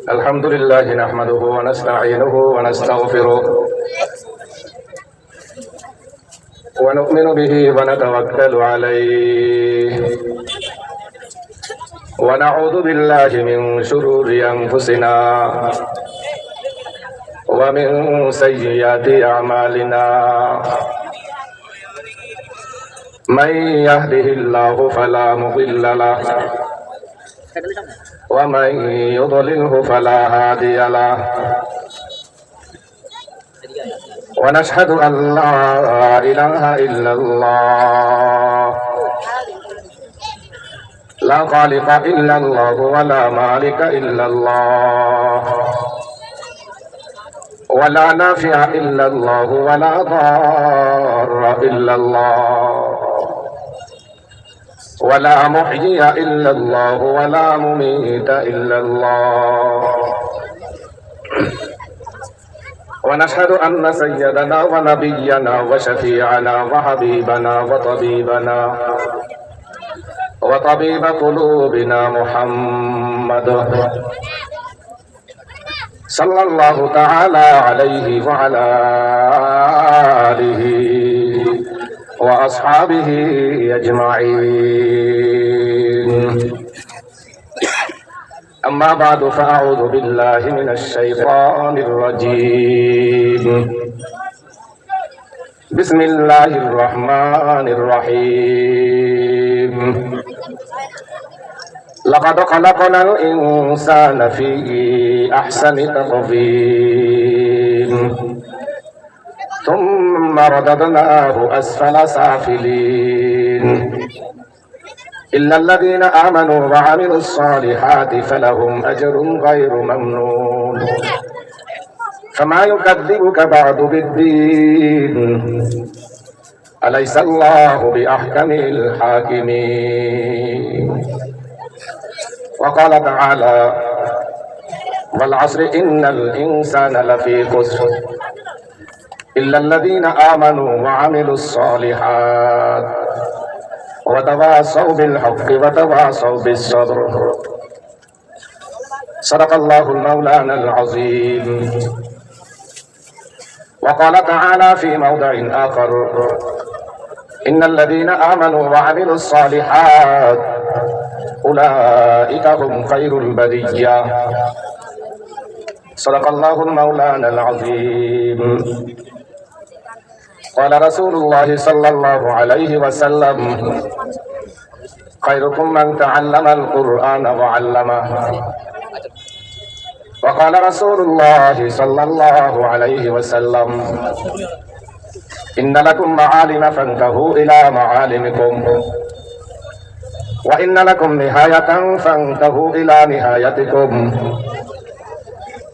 আলহামদুলিল্লাহ নাহমাদুহু ওয়া নাস্তাঈনুহু ওয়া নাস্তাগফিরুহ ওয়া নু'মিনু বিহি ওয়া নাতাওয়াক্কালু আলাইহি ওয়া নাউযু বিল্লাহি মিন শুরুরি আনফুসিনা ওয়া মিন সাইয়্যাতি আ'মালিনা মান ইয়াহদিহিল্লাহু ফালা মুদিল্লা লাহু ومن يضلله فلا هادي له ونشهد أن لا إله إلا الله لا خالق إلا الله ولا مالك إلا الله ولا نافع إلا الله ولا ضار إلا الله ولا محيي إلا الله ولا مميت إلا الله ونشهد أن سيدنا ونبينا وشفيعنا وحبيبنا وطبيب قلوبنا محمد صلى الله تعالى عليه وعلى آله وأصحابه أجمعين أما بعد فأعوذ بالله من الشيطان الرجيم بسم الله الرحمن الرحيم لقد خلقنا الإنسان في أحسن تقويم ثم رددناه أسفل سافلين إلا الذين آمنوا وعملوا الصالحات فلهم أجر غير ممنون فما يكذبك بعد بالدين أليس الله بأحكم الحاكمين وقال تعالى والعصر إن الإنسان لفي خسر إلا الذين آمنوا وعملوا الصالحات وتواصوا بالحق وتواصوا بالصبر صدق الله المولانا العظيم وقال تعالى في موضع آخر إن الذين آمنوا وعملوا الصالحات أولئك هم خير البرية صدق الله المولانا العظيم قال رسول الله صلى الله عليه وسلم خيركم من تعلم القرآن وعلمه وقال رسول الله صلى الله عليه وسلم إن لكم معالم فانتهوا إلى معالمكم وإن لكم نهاية فانتهوا إلى نهايتكم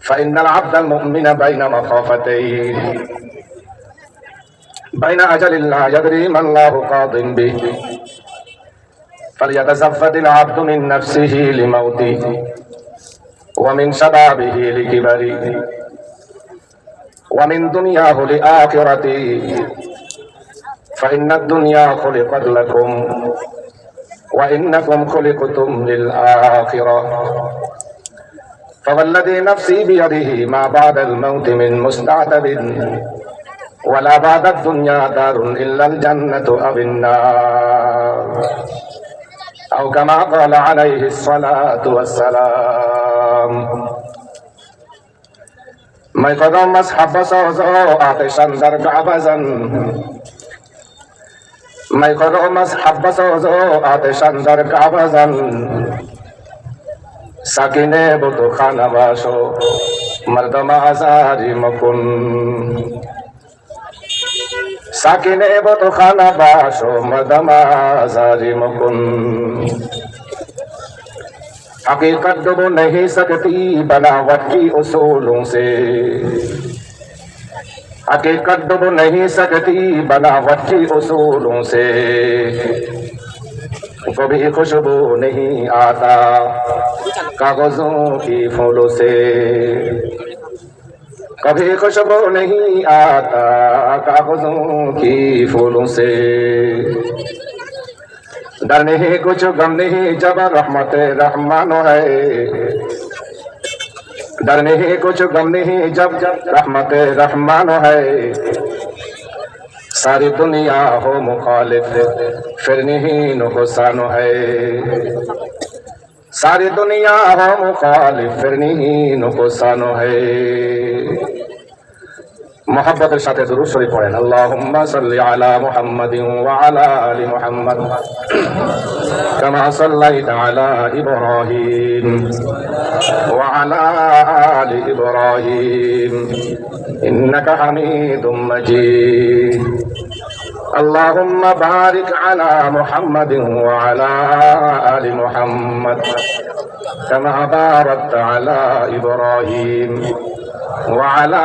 فإن العبد المؤمن بين مخافتين بين أجل لا يدري ما الله قاض به فليتزفد العبد من نفسه لموته ومن شبابه لكبره ومن دنياه لآخرته فإن الدنيا خلقت لكم وإنكم خلقتم للآخرة فوالذي نفسي بيده ما بعد الموت من مستعتب ولا بعد الدنيا دار إلا الجنة أو النار أو كما قال عليه الصلاة والسلام ما قدم أصحاب صوزو آتشا درجع بزن ما قدم أصحاب صوزو آتشا درجع بزن ساكنه بطو خانه باشو مردم آزاری مکن ساکنے بت خانہ باشو مردم آزاری مکن حقیقت دبو نہیں سکتی بناوٹ کی اصولوں سے حقیقت دبو نہیں سکتی بناوٹ کی اصولوں سے کبھی خوشبو نہیں آتا کاغذوں کی پھولوں سے کبھی خوشبو نہیں آتا کاغذوں کی پھولوں سے डर नहीं कुछ गम नहीं जब रहमत रहमान है, डर नहीं कुछ गम नहीं जब रहमत रहमान है, सारी दुनिया हो मुखालिफ फिर नहीं नुकसान है, सारी दुनिया हो मुखालिफ फिर नहीं नुकसान है। मोहब्बतेर साथे दुरूद शरीफ पढ़ेन। अल्लाहुम्मा सल्लि अला मुहम्मदिन व अला आलि मुहम्मद कामा सल्लाइता अला इब्राहीम व अला आलि इब्राहीम इन्नका हमीदुम मजीद। अल्लाहुम्मा बारिक अला मुहम्मदिन व अला आलि मुहम्मद कामा बारकता अला इब्राहीम وعلى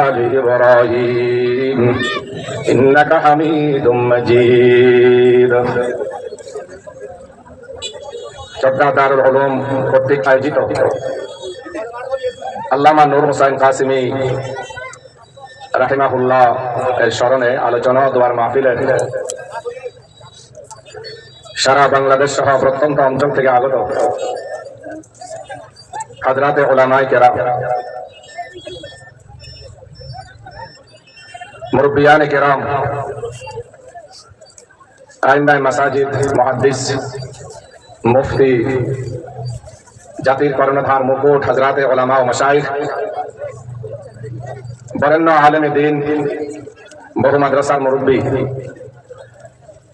آل إبراهيم إنك حميد مجيد। চট্টগ্রাম দারুল উলুম কর্তৃক আয়োজিত আল্লামা নূর হোসেন কাসেমী রাহিমাহুল্লাহ এর স্মরণে আলোচনা ও দোয়ার মাহফিলের সারা বাংলাদেশ সহ প্রত্যন্ত অঞ্চল থেকে আগত হযরতে উলামায়ে কেরাম, মুরব্বিয়ানে কেরাম, আইম্মায়ে মাসাজিদ, মুহাদ্দিস, মুফতি, জাতির কর্ণধার মুকুট হযরতে উলামা ও মাশায়েখ, বরেণ্য আলেমে দ্বীন, বহু মাদ্রাসার মুরব্বী,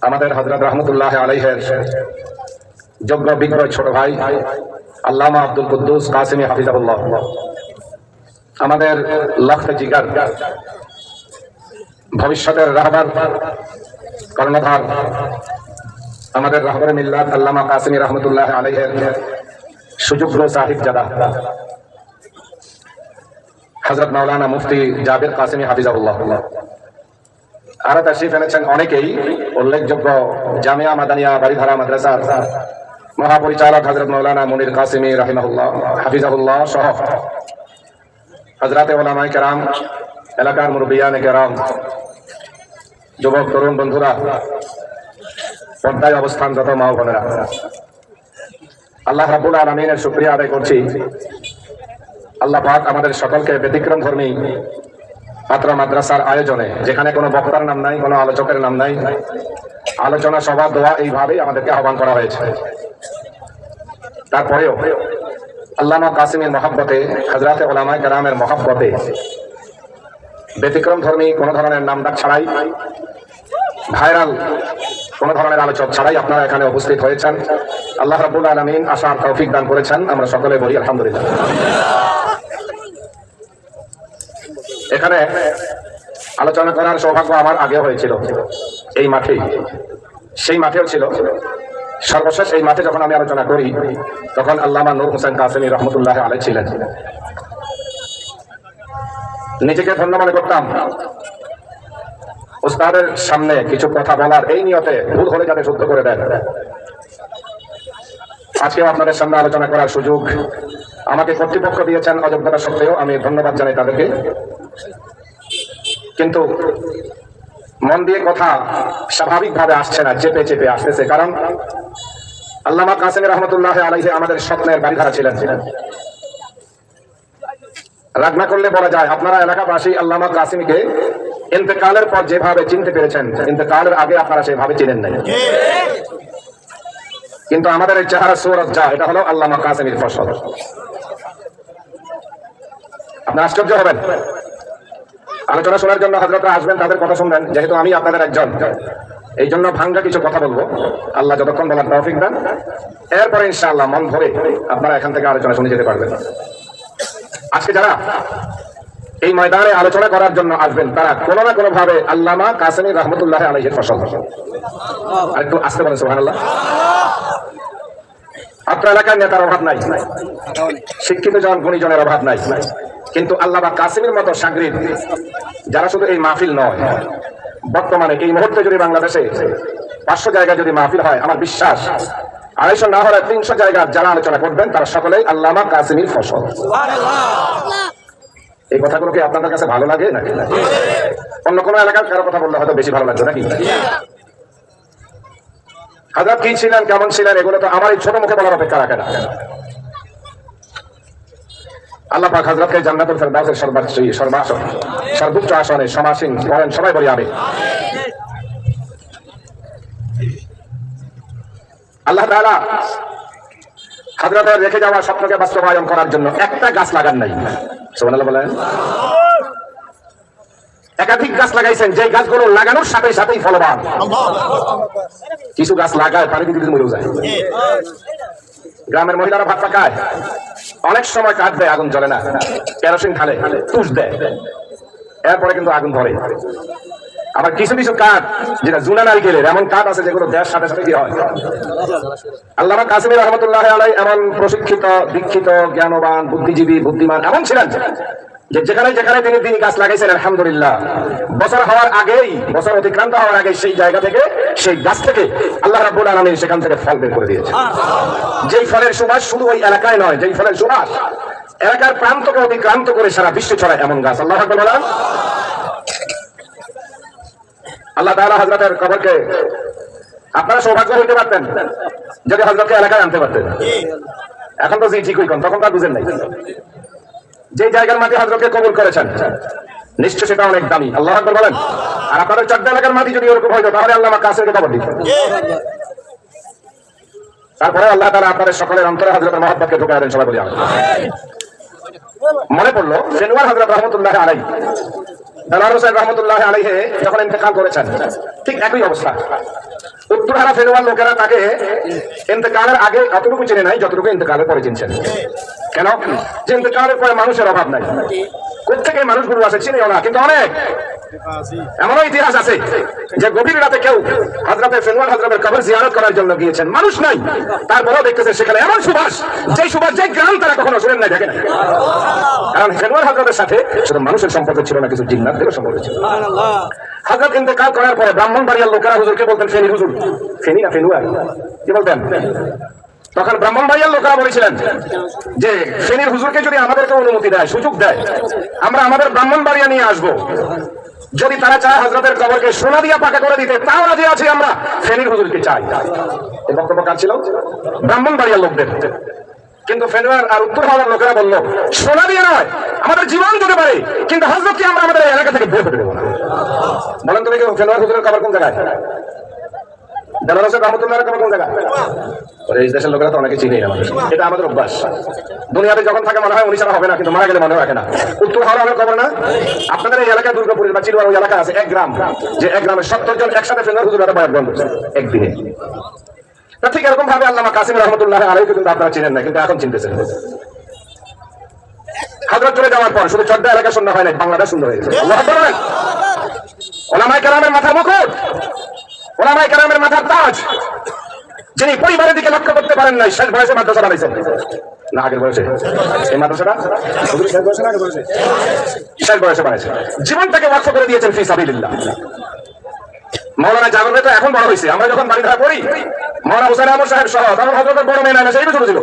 আমাদের হযরত রহমতুল্লাহ আলাইহির যোগ্য বিজ্ঞ ছোট ভাই আল্লামা আব্দুল কুদ্দুস কাসেমী হাফিজাহুল্লাহ, আমাদের লখত জিগার, ভবিষ্যতের রাহবার কর্ণধার আমাদের রাহবারে মিল্লাত আল্লামা কাসেমী রহমতুল্লাহ আলাইহির সুযোগ্য সাহিবজাদা হযরত মাওলানা মুফতি জাবের কাসেমী হাফিজাহুল্লাহ, আরো তাশরীফ এনেছেন অনেকেই, উল্লেখযোগ্য জামিয়া মাদানিয়া বাড়িধারা মাদ্রাসার মহাপরিচালক হযরত মাওলানা মুনির কাসেমী রাহিমাহুল্লাহ হাফিজাহুল্লাহ সহ হযরতে উলামায়ে কেরাম, এলাকার মুরব্বিয়ানে কেরাম, যুবক তরুণ বন্ধুরা, পর্দায় অবস্থানরত মা ও বোনেরা, আল্লাহ রাব্বুল আলামিনের শুকরিয়া আদায় করছি। আল্লাহ পাক আমাদের সকলকে ব্যতিক্রম ধর্মী পাত্র মাদ্রাসার আয়োজনে, যেখানে কোনো বক্তার নাম নাই, কোনো আলোচকের নাম নাই, আলোচনা সভা দোয়া এইভাবেই আমাদেরকে আহ্বান করা হয়েছে। তারপরেও আল্লামা কাসেমীর মহব্বতে, হযরতে উলামায়ে কেরামের মহব্বতে, ব্যতিক্রম ধর্মী কোন ধরনের নামডাক ছাড়াই, ভাইরাল কোন ধরনের আলোচক ছাড়াই আপনারা এখানে উপস্থিত হয়েছেন। আল্লাহ রাব্বুল আলামিন আসার তৌফিক দান করেছেন, আমরা সকলে বলি আলহামদুলিল্লাহ। এখানে আলোচনা করার সৌভাগ্য আমার আগে হয়েছিল এই মাঠেই, সেই মাঠেও ছিল। সর্বশেষ এই মাঠে যখন আমি আলোচনা করি তখন আল্লামা নূর হোসেন কাসেমী রহমতুল্লাহ আলাইহি ছিলেন। নিজেকে ধন্য মনে করতাম উস্তাদের সামনে কিছু কথা বলার, এই নিয়তে ভুল হলে যাতে শুদ্ধ করে দেন। আজকেও আপনাদের সামনে আলোচনা করার সুযোগ আমাকে কর্তৃপক্ষ দিয়েছেন, অযোগ্যতা সত্ত্বেও আমি ধন্যবাদ জানাই তাদেরকে। কিন্তু মন দিয়ে কথা স্বাভাবিকভাবে আসছে না, চেপে চেপে আসতেছে। কারণ আল্লামা কাসেমী রহমতুল্লাহ আলাইহি আমাদের স্বপ্নের বাড়িধারা ছিলেন। রাগ না করলে বলা যায়, আপনারা এলাকাবাসী আল্লামা কাসেমীকে ইন্তেকালের পর যেভাবে চিনতে পেরেছেন, ইন্তেকালের আগে আপনারা সেভাবে চিনেন নাই। কিন্তু আমাদের এই চেহারা সূরত যা, এটা হলো আল্লামা কাসেমীর ফসল। আপনি আশ্চর্য হবেন, আলোচনা শোনার জন্য হযরতরা আসবেন, তাদের কথা শুনবেন। যেহেতু আমি আপনাদের একজন, এই জন্য ভাঙ্গা কিছু কথা বলবো, আল্লাহ যতক্ষণ বলার তৌফিক দেন। এরপরে ইনশাআল্লাহ মন ভরে আপনারা এখান থেকে আলোচনা শুনে যেতে পারবেন। আজকে যারা এই ময়দানে আলোচনা করার জন্য আসবেন, তারা কোনো না কোনো ভাবে আল্লামা কাসেমী রহমতুল্লাহ আলাইহির ফসল। আর একটু আসতে বলেন সুবহানাল্লাহ। আপনার এলাকার নেতার অভাব নাই, শিক্ষিত জন গুণীজনের অভাব নাই, কিন্তু আল্লামা কাসেমীর মতো সাগরিদ যারা শুধু এই মাহফিল নয়, বর্তমানে এই মুহূর্তে যদি বাংলাদেশে 500 জায়গায় যদি মাহফিল হয়, আমার বিশ্বাস 250 না হলে 300 জায়গার যারা আলোচনা করবেন তারা সকলেই আল্লামা কাসেমীর ফসল। এই কথাগুলো কি আপনাদের কাছে ভালো লাগে নাকি? অন্য কোনো এলাকার কারো কথা বললে হয়তো বেশি ভালো লাগবে নাকি? হযরত কি ছিলেন, কেমন ছিলেন, এগুলো তো আমার এই ছোট মুখে বলার অপেক্ষা রাখে না। আল্লাহ পাক হযরতকে জান্নাতুল ফেরদাউসের সর্বোচ্চ আসনে সমাসীন করেন, সবাই বলি আমিন। আল্লাহ তাআলা হযরতের রেখে যাওয়া স্বপ্নকে বাস্তবায়ন করার জন্য একটা গাছ লাগান নাই, সুবহানাল্লাহ বলেন। একাধিক গাছ লাগাইছেন, যে গাছগুলো লাগানোর সাথে সাথেই ফলবান। কিছু গাছ লাগায় পানি দিতে মরে যায়। গ্রামের মহিলারা ভাত পাকায়, অনেক সময় কাঠ দেয়, আগুন জ্বলে না, কেরোসিন ঢালে, তুষ দেয়, এরপরে কিন্তু আগুন ধরে। আবার কিছু কিছু কাঠ যেটা জুনা নারকেলের, এমন কাঠ আছে যেগুলো দেওয়ার সাথে সাথে কি হয়। আল্লামা কাসেমী রহমতুল্লাহ আলাইহি এমন প্রশিক্ষিত, দীক্ষিত, জ্ঞানবান, বুদ্ধিজীবী, বুদ্ধিমান এমন ছিলেন যে যেখানে যেখানে তিনি গাছ লাগাইছেন, আলহামদুলিল্লাহ বছর হওয়ার আগেই, বছর অতিক্রান্ত হওয়ার আগে সেই জায়গা থেকে, সেই গাছ থেকে আল্লাহ রাব্বুল আলামিন সেখান থেকে ফল বের করে দিয়েছে। যেই ফলের সুবাস শুধু ওই এলাকায় নয়, যেই ফলের সুবাস এলাকার প্রান্তকে অতিক্রান্ত করে সারা বিশ্বে ছড়ায়, এমন গাছ। আল্লাহু আকবার বলেন। আল্লাহ তাআলা হযরতের কবরকে, আপনারা সৌভাগ্য হইতে পারতেন যদি হযরতকে এলাকায় আনতে পারতেন। এখন তো জি ঠিকই কোন, তখন তার বুঝেন নাই। যে জায়গার মাটি হযরতকে কবুল করেছেন নিশ্চয় সেটা অনেক দামি। আল্লাহু আকবার বলেন। আর আপনাদের চট্ট এলাকার মাটি যদি ওরকম হইতো তাহলে আল্লামা কাসেমকে কবর দিতেন। তারপরে আল্লাহ তাআলা আপনাদের সকলের অন্তরে হযরতের মহব্বতকে ঢুকায় দেন, সবাই বলি আমিন। মনে পড়লো ফেনুয়ার হযরত রহমতুল্লাহ আলাইহি, দালাল হোসেন রহমতুল্লাহ আলাইহি যখন ইন্তেকাল করেছেন, ঠিক একই অবস্থা। উত্তরহারা ফেনুয়ার লোকেরা তাকে ইন্তেকালের আগে অতটুকু চিনে নাই যতটুকু ইন্তেকালের পরে চিনছেন। কেন? যে ইন্তেকালের পরে মানুষের অভাব নাই, কোথেকে মানুষগুলো আছে চিনেও না। কিন্তু অনেক এমনও ইতিহাস আছে যে গভীর রাতে কেউ হযরতে ফেনুয়ার হযরতের কবর জিয়ারত করার জন্য গিয়েছেন, মানুষ নাই, তারপরেও দেখতেছে সেখানে এমন সুবাস, যে সুবাস, যে গ্রাম তারা কখনো শুনেন নাই, দেখেন। কারণ ফেনুয়ার হযরতের সাথে শুধু মানুষের সম্পর্ক ছিল না, কিছু জিন্নাতদেরও সম্পর্ক ছিল। হযরত ইন্তেকাল করার পরে ব্রাহ্মণবাড়িয়ার লোকেরা হুজুরকে বলতেন ফেনী হুজুর, ফেনী না ফেনুয়ার, কি বলতেন? তখন ব্রাহ্মণবাড়িয়ার লোকেরা বলেছিলেন যে ফেনীর হুজুরকে যদি আমাদেরকে অনুমতি দেয়, সুযোগ দেয়, আমরা আমাদের ব্রাহ্মণবাড়িয়া নিয়ে আসবো। যদি তারা চায় হযরতের কবরকে সোনা দিয়া পাকা করে দিতে, তাও রাজি আছি আমরা, ফেনীর হুজুরকে চাই। এই বক্তব্য কার ছিল? ব্রাহ্মণবাড়িয়ার লোকদের। কিন্তু ফেনুয়ার আর উত্তর হাওড়ার লোকেরা বলল সোনা দিয়ে নয়, আমাদের জীবন দিতে পারে, কিন্তু হযরতকে আমরা আমাদের এলাকা থেকে বের করে দেবো না। বলেন তো দেখি ফেনুয়ার হুজুরের কবর কোন জায়গায়? দালাল হোসেন রহমতুল্লাহর কবর কোন জায়গায়? এই দেশের লোকেরা তো অনেকে চিনেই আমাদের, এটা আমাদের অভ্যাস। দুনিয়াতে যখন থাকে মনে হয় উনি ছাড়া হবে না, কিন্তু মারা গেলে মনে রাখে না। উত্তর হাওড়া আমার কবর না? আপনাদের এই এলাকায় দুর্গাপুরের বা চিলুয়ার ওই এলাকা আছে এক গ্রাম, যে এক গ্রামের 70 জন একসাথে ফেনুয়ার হুজুর একটা বয়ান বন্ধ একদিনে। ঠিক এরকম ভাবে আল্লামা কাসেমী রহমতুল্লাহ আলাইহি কিন্তু আপনারা চিনেন না, কিন্তু এখন চিনতেছেন। হযরত চলে যাওয়ার পর শুধু চড্ডা এলাকা শূন্য হয় না, বাংলাদেশ শূন্য হয়ে গেছে। আল্লাহু আকবার বলেন। ওলামায়ে কেরামের মাথার মুকুট, ওলামায়ে কেরামের মাথার তাজ, যিনি পরিবারের দিকে লক্ষ্য করতে পারেন নাই, শেষ বয়সে মাদ্রাসা বানাইছেন। না আগের বয়সে? এই মাদ্রাসাটা শেষ বয়সে না আগের বয়সে? শেষ বয়সে বানাইছেন। জীবনটাকে ওয়াকফ করে দিয়েছেন ফি সাবিলিল্লাহ। মাওলানা জাগর তো এখন বড় হয়েছে, আমরা যখন বাড়ি ধারা পড়ি মাওলানা হুসাইন আহমদ সাহেব সহ তখন হযরতের বড় মেয়ে নাই, সেই ছোট ছিল,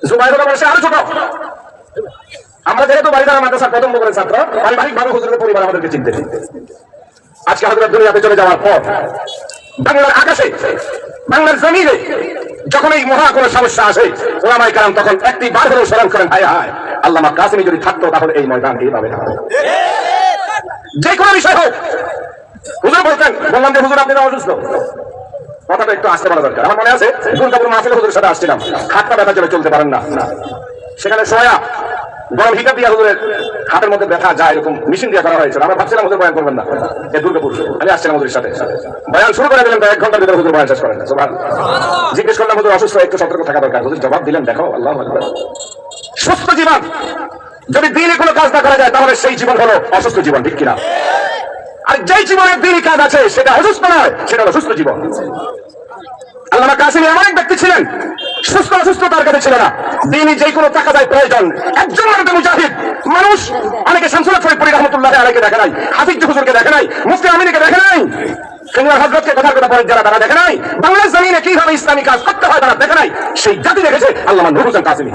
জুবাইরুল্লাহ বয়সে আরো ছোট। আমরা যেহেতু বাড়ি ধারা মাদ্রাসার প্রথম বছরের ছাত্র, পারিবারিক ভাবে হুজুরের পরিবার আমাদেরকে চিনতে। আজকে হযরত দুনিয়াতে চলে যাওয়ার পর বাংলার আকাশে, বাংলার জমিনে যখন এই মহা কোনো সমস্যা আসে, ওলামায়ে কেরাম তখন একটি বার হলেও স্মরণ করেন, হায় হায় আল্লামা কাসেমী যদি থাকতো তাহলে এই ময়দান এইভাবে থাকতো। যে কোনো বিষয় হোক হুজুর বলতেন, বললাম যে হুজুর আপনি না অসুস্থ, কথাটা একটু আসতে বলা দরকার। আমার মনে আছে দুর্গাপুর মাহফিলে হুজুরের সাথে আসছিলাম, হাতটা ব্যথা চলে চলতে পারেন না, সেখানে সোয়া গরম হিটার দিয়ে হুজুরের হাতের মধ্যে ব্যথা যায় এরকম মেশিন দিয়ে করা হয়েছিল। আমরা ভাবছিলাম হুজুর বয়ান করবেন না, এই দুর্গাপুর আমি আসছিলাম হুজুরের সাথে, বয়ান শুরু করে দিলেন, 1 ঘন্টার ভিতরে হুজুর বয়ান শেষ করেন। সুবহানাল্লাহ। জিজ্ঞেস করলাম হুজুর অসুস্থ, একটু সতর্ক থাকা দরকার। হুজুর জবাব দিলেন, দেখো আল্লাহু আকবার, সুস্থ জীবন যদি দিনে কোনো কাজ না করা যায় তাহলে সেই জীবন হলো অসুস্থ জীবন, ঠিক কিনা? আর যেই জীবনের দিনই কাজ আছে সেটা অসুস্থ নয়, সেটা হলো সুস্থ জীবন। আল্লামা কাসেমী এমন এক ব্যক্তি ছিলেন, সুস্থ অসুস্থ তার কাছে ছিল না, দিনই যে কোনো টাকা যায় প্রয়োজন। একজন মানবে মুজাহিদ মানুষ, অনেকে শামসুল হক ফরিদপুরি রহমতুল্লাহ আলাইহিকে দেখে নাই, হাফিজ হুজুরকে দেখে নাই, মুফতি আমিনকে দেখে নাই, ফেনুয়ার হযরতকে কথার কথা পরে যারা তারা দেখে নাই, বাংলার জমিনে কিভাবে ইসলামী কাজ করতে হয় তারা দেখে নাই, সেই জাতি দেখেছে আল্লামা নূর হোসেন কাসেমী।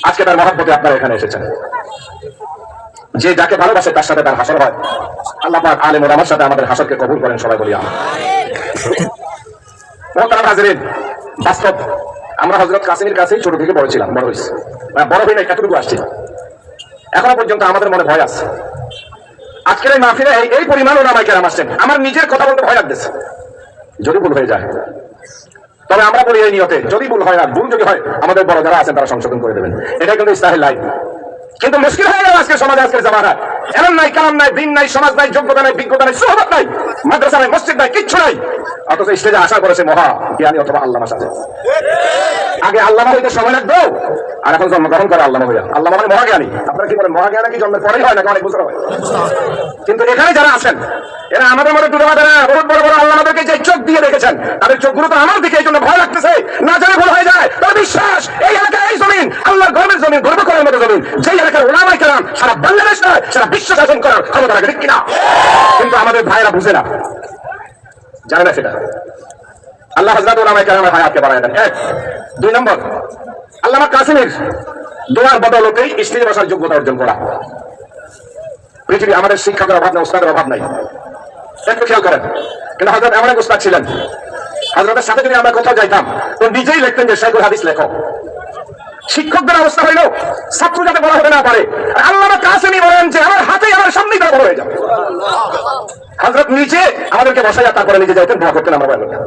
আজকে তার মহব্বতে আপনারা এখানে এসেছেন। যে যাকে ভালোবাসে তার সাথে তার হাসর হয়। আল্লাহ পাক আলেম ওলামার সাথে আমাদের হাসরকে কবুল করেন, সবাই বলি আমিন। মোহতারাম হাজিরিন, বাস্তব আমরা হযরত কাসেমের কাছেই ছোট থেকে বড় ছিলাম, বড় হয়েছি, বড় হয়ে না এতটুকু আসছি, এখনো পর্যন্ত আমাদের মনে ভয় আছে। আজকের এই মাহফিলে এই পরিমাণ ওলামায়ে কেরাম আসছেন, আমার নিজের কথা বলতে ভয় লাগতেছে যদি ভুল হয়ে যায়। তবে আমরা বলি এই নিয়তে, যদি ভুল হয়, আর ভুল যদি হয় আমাদের বড় যারা আছেন তারা সংশোধন করে দেবেন, এটাই কিন্তু ইসলাহের লাইন। কিন্তু মুশকিল হয়ে গেল আজকে সমাজে, আজকের জামানায় এমন নাই, কালাম নাই, দিন নাই, সমাজ নাই, যোগ্যতা নাই, বিজ্ঞতা নাই, সোহবত নাই, মাদ্রাসা নাই, মসজিদ নাই, কিচ্ছু নাই, অথচ স্টেজে আশা করেছে মহা জ্ঞানী অথবা আল্লামা সাজে। আগে আল্লামা হইতে সময় লাগতো, আর এখন জন্মগ্রহণ করে আল্লামা হইয়া। আল্লামা মানে মহাজ্ঞানী। আপনারা কি বলেন মহাজ্ঞানী কি জন্মের পরেই হয় নাকি অনেক বছর হয়? কিন্তু এখানে যারা আছেন এরা আমাদের মধ্যে দুর্বাদারা বহুত বড় বড় আল্লামাদেরকে যে চোখ দিয়ে রেখেছেন, তাদের চোখগুলো তো আমার দিকে, এই জন্য ভয় লাগতেছে না জানে ভুল হয়ে যায়। তার বিশ্বাস এই এলাকায় এই জমিন আল্লাহর গর্বের জমিন, গর্ব করার মতো জমিন, যেই এলাকার ওলামায়ে কেরাম সারা বাংলাদেশ নয় সারা বিশ্ব শাসন করার ক্ষমতা রাখে, ঠিক কিনা? কিন্তু আমাদের ভাইরা বুঝে না, জানে না সেটা। আল্লাহ হযরত ওলামায়ে কেরামের হায়াতকে বাড়ায় দেন। এক, দুই নম্বর, আল্লামা কাসেমের দোয়ার বদৌলতেই স্টেজে বসার যোগ্যতা অর্জন করা। পৃথিবী আমাদের শিক্ষকের অভাব নাই, উস্তাদের অভাব নাই, একটু খেয়াল করেন। কিন্তু হযরত এমন এক উস্তাদ ছিলেন, হযরতের সাথে যদি আমরা কোথাও যাইতাম তো নিজেই লিখতেন যে শাইখুল হাদিস লেখো। শিক্ষকদের অবস্থা হইল ছাত্র যাতে বড় হতে না পারে, আল্লামা কাসেমি বলেন যে আমার হাতেই আমার সামনেই তারা বড় হয়ে যাবে। হযরত নিজে আমাদেরকে বসাইয়া তারপরে নিজে যাইতেন, দোয়া করতেন, আমরা বয়া করতাম।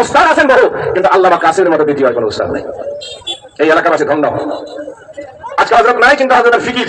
উস্তাদ আছেন বড়, কিন্তু আল্লামা কাসেমের মতো দ্বিতীয় কোনো উস্তাদ নেই। এই এলাকাবাসী ধন্য। আজকে হযরত নাই, কিন্তু হযরতের ফিকির